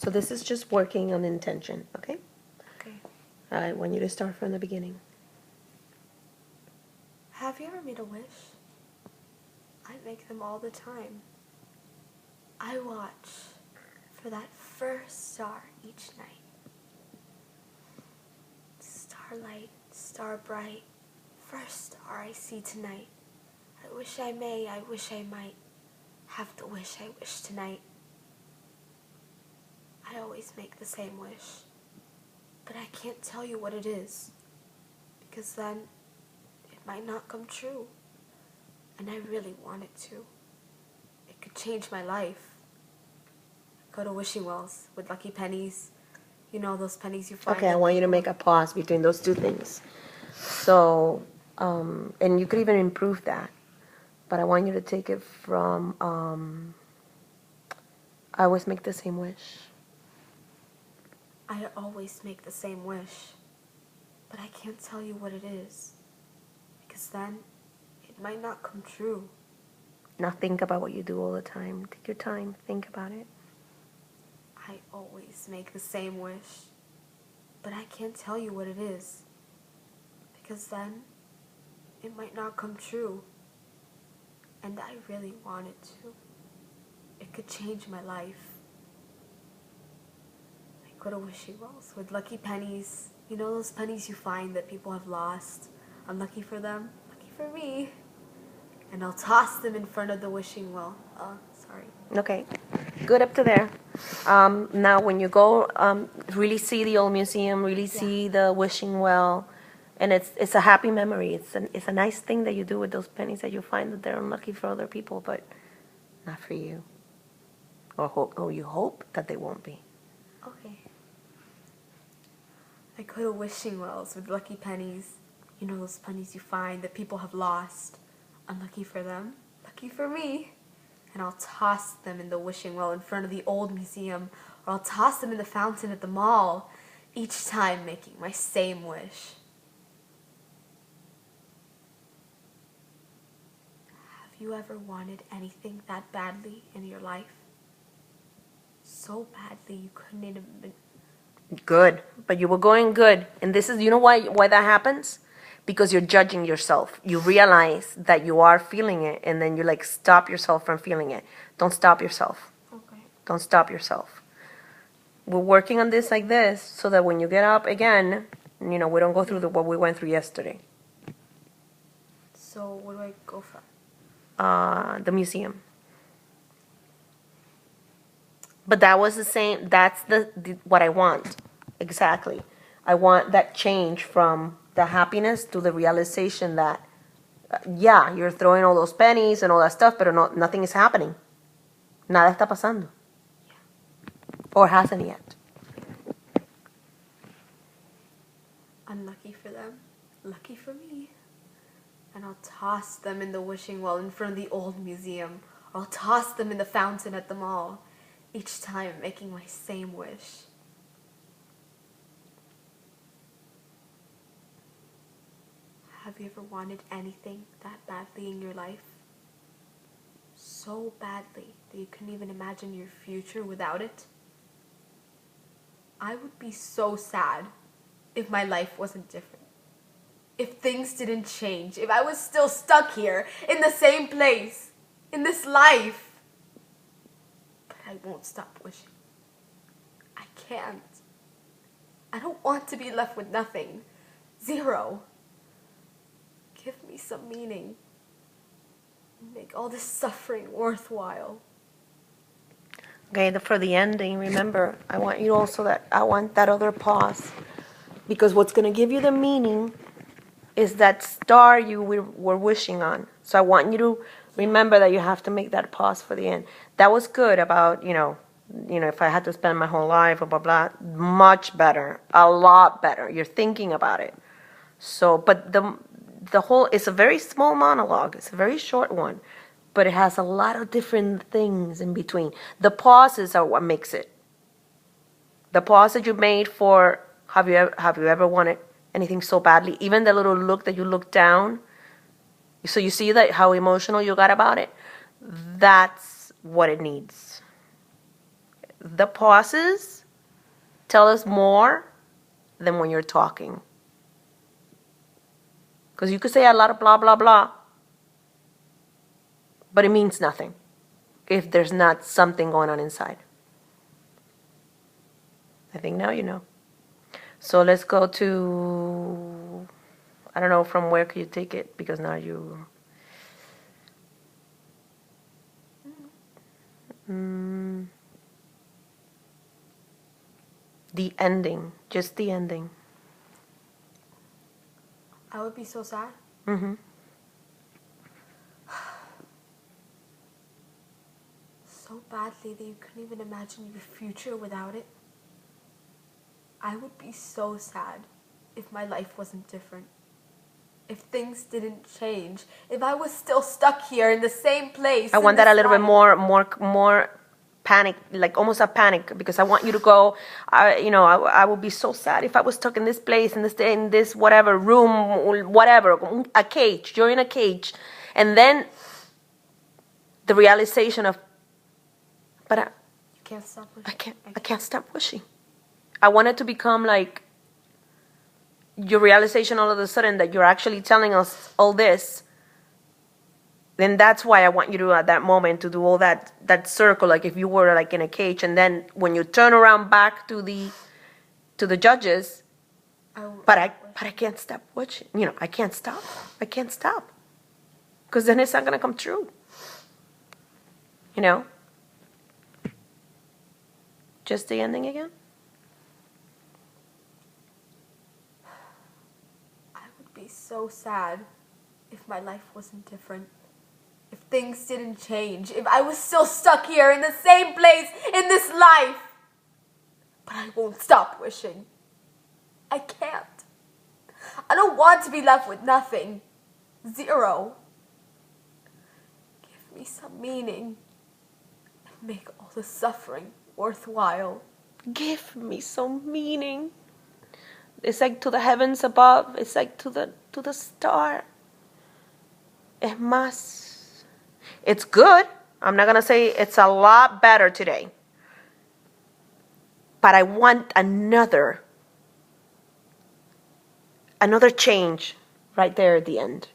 So this is just working on intention, okay? Okay. I want you to start from the beginning. Have you ever made a wish? I make them all the time. I watch for that first star each night. Starlight, star bright, first star I see tonight. I wish I may, I wish I might have the wish I wish tonight. I always make the same wish, but I can't tell you what it is, because then it might not come true, and I really want it to. It could change my life. Go to wishing wells with lucky pennies. You know those pennies you find. Okay, I want you to make a pause between those two things. So, and you could even improve that, but I want you to take it from, I always make the same wish. I always make the same wish, but I can't tell you what it is, because then it might not come true. Now think about what you do all the time. Take your time, think about it. I always make the same wish, but I can't tell you what it is, because then it might not come true, and I really want it to. It could change my life. I go to wishing wells with lucky pennies. You know those pennies you find that people have lost? I'm lucky for them, lucky for me. And I'll toss them in front of the wishing well. Sorry. Okay, good up to there. Now, when you go, really see the old museum, really see the wishing well, and it's a happy memory. It's a nice thing that you do with those pennies that you find that they're unlucky for other people, but not for you. Or you hope that they won't be. Okay. I go to wishing wells with lucky pennies. You know those pennies you find that people have lost. Unlucky for them, lucky for me. And I'll toss them in the wishing well in front of the old museum, or I'll toss them in the fountain at the mall, each time making my same wish. Have you ever wanted anything that badly in your life? So badly you couldn't even... Good, but you were going good, and this is, you know why that happens? Because you're judging yourself. You realize that you are feeling it, and then you like stop yourself from feeling it. Don't stop yourself. Okay. Don't stop yourself. We're working on this like this so that when you get up again, we don't go through what we went through yesterday. So what do I go for? The museum. But that was the same. That's what I want. Exactly. I want that change from the happiness to the realization that, yeah, you're throwing all those pennies and all that stuff, but nothing is happening. Nada está pasando. Yeah. Or hasn't yet. Unlucky for them, lucky for me. And I'll toss them in the wishing well in front of the old museum, or I'll toss them in the fountain at the mall, each time making my same wish. Have you ever wanted anything that badly in your life? So badly that you couldn't even imagine your future without it? I would be so sad if my life wasn't different. If things didn't change, if I was still stuck here, in the same place, in this life. But I won't stop wishing. I can't. I don't want to be left with nothing. Zero. Give me some meaning. Make all this suffering worthwhile. Okay, for the ending, remember, I want that other pause. Because what's going to give you the meaning is that star you were wishing on. So I want you to remember that you have to make that pause for the end. That was good about, if I had to spend my whole life, blah, blah, blah. Much better. A lot better. You're thinking about it. So, but the whole, it's a very small monologue. It's a very short one. But it has a lot of different things in between. The pauses are what makes it. The pause that you made for, have you ever wanted anything so badly? Even the little look that you look down. So you see that how emotional you got about it? That's what it needs. the pauses tell us more than when you're talking. Because you could say a lot of blah, blah, blah, but it means nothing if there's not something going on inside. I think now you know. So let's go to, I don't know from where could you take it, because now you... the ending, just the ending. I would be so sad. Mm-hmm. So badly that you couldn't even imagine your future without it. I would be so sad if my life wasn't different. If things didn't change. If I was still stuck here in the same place. I want that a little bit more panic, like almost a panic, because I want you to go. I would be so sad if I was stuck in this place, in this whatever room, whatever, a cage. You're in a cage, and then the realization of, but you can't stop wishing. I can't stop wishing. I want it to become like your realization all of a sudden that you're actually telling us all this. Then that's why I want you to, at that moment, to do all that circle, like if you were like in a cage, and then when you turn around back to the judges, but I can't stop watching. I can't stop. Because then it's not gonna come true. Just the ending again. I would be so sad if my life wasn't different. If things didn't change, if I was still stuck here in the same place in this life. But I won't stop wishing. I can't. I don't want to be left with nothing. Zero. Give me some meaning and make all the suffering worthwhile. Give me some meaning. It's like to the heavens above. It's like to the star. Es más. It's good. I'm not going to say it's a lot better today. But I want another change right there at the end.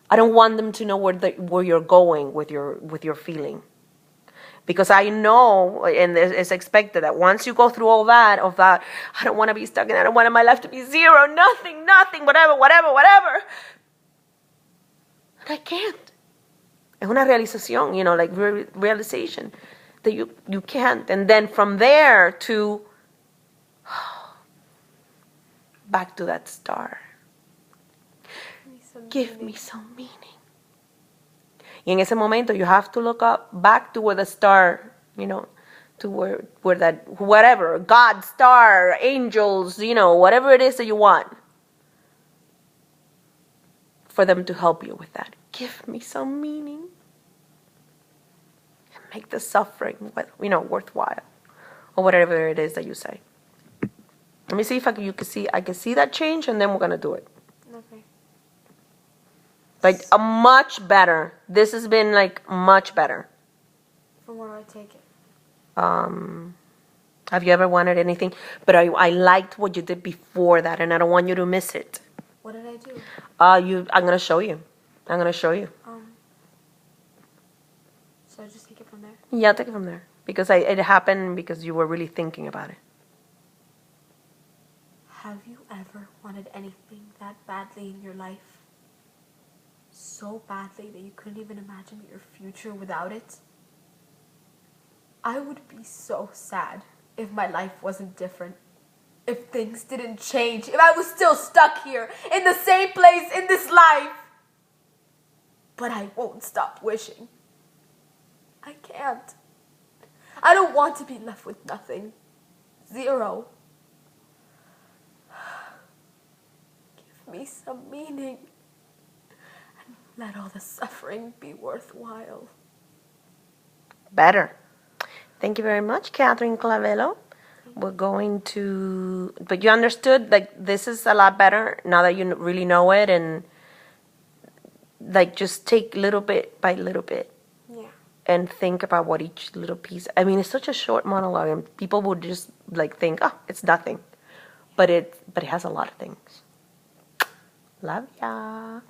I don't want them to know where you're going with your feeling. Because I know, and it's expected that once you go through all that, I don't want to be stuck and I don't want my life to be zero, nothing, whatever. And I can't. Es una realización, like realization that you can't. And then from there to back to that star. Give me some meaning. Y en ese momento you have to look up back to where the star, to where that, whatever, God, star, angels, whatever it is that you want, for them to help you with that. Give me some meaning. And make the suffering, worthwhile. Or whatever it is that you say. Let me see if I can see that change, and then we're going to do it. Okay. Like a much better. This has been like much better. From where do I take it? Have you ever wanted anything? But I liked what you did before that, and I don't want you to miss it. What did I do? I'm gonna show you. So I just take it from there? Yeah, take it from there. Because it happened because you were really thinking about it. Have you ever wanted anything that badly in your life? So badly that you couldn't even imagine your future without it? I would be so sad if my life wasn't different. If things didn't change. If I was still stuck here in the same place in this life. But I won't stop wishing. I can't. I don't want to be left with nothing. Zero. Give me some meaning. And let all the suffering be worthwhile. Better. Thank you very much, Catherine Clavello. We're going to... But you understood, like, this is a lot better now that you really know it, and, like, just take little bit by little bit. Yeah. and think about what each little piece. I mean, it's such a short monologue, and people would just like think, oh, it's nothing, but it has a lot of things. Love ya.